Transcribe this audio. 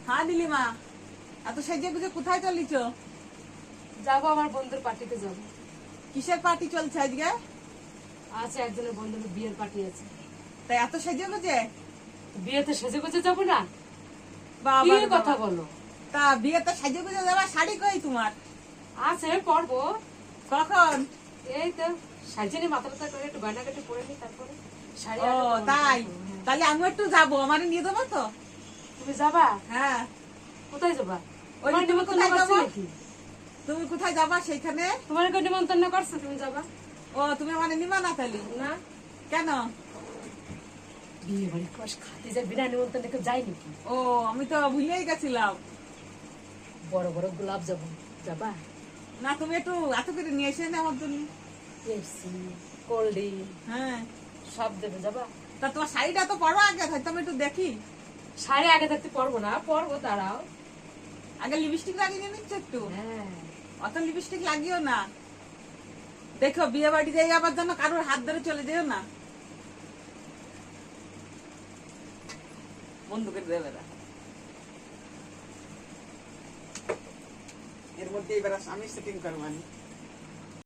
হ্যাঁ নীলিমা, এত সেজে গুজে কোথায় চলিছ? যাবো আমার বন্ধুর পার্টিতে যাবো। কিসের পার্টি চলছে আজকে? আছে একজনের বন্ধুর বিয়ের পার্টি আছে। তাই এত সেজে গুজে? বিয়েতে সেজে গুজে যাবো না? বাবা কি রে কথা বাবা। বলো? তা বিয়েতে সেজে গুজে যাবা, শাড়ি কই তোমার? আছে পরবো। কখন? এই তো সাজিয়ে মাথাটা করে একটু গয়না কাটি পরে নি, তারপরে শাড়ি ও আগে পরবো। তাই? হ্যাঁ। তাহলে আমি একটু যাবো, আমারে নিয়ে দেবো তো? তুমি যাবা? হ্যাঁ। কোথায় যাবা? ওই তোমার তুমি নিমন্ত্রণ কোথায় করছে যাবো? নাকি? তুমি কোথায় যাবা সেইখানে? তোমার কেউ নিমন্ত্রণ করছে, তুমি যাবা ও তুমি মানে নিবা না তাহলে? না? কেন? বিয়ে বাড়ি খাতে যায় বিনা নিমন্ত্রণে কেউ যায় নাকি? ও আমি তো ভুলেই গেছিলাম। বড় বড় গোলাপ যাবো, যাবা? না তুমি একটু এত করে নিয়ে এসে না আমার জন্য। পেপসি, কোল্ড ড্রিঙ্ক হ্যাঁ। সব দেবে, যাবা? তা তোমার শাড়িটা তো পরো আগে, হয়তো আমি একটু দেখি। শাড়ি আগে থাকতে পরবো না, পরবো, দাঁড়াও। আগে লিপস্টিক লাগিয়ে নিচ্ছ একটু। হ্যাঁ। অত লিপস্টিক লাগিও না। দেখো বিয়ে বাড়ি যাই আবার যেন কারোর হাত ধরে চলে যেও না। বন্ধুকে দেবে না। এর মধ্যে এবার আমি সেটিং করবানি।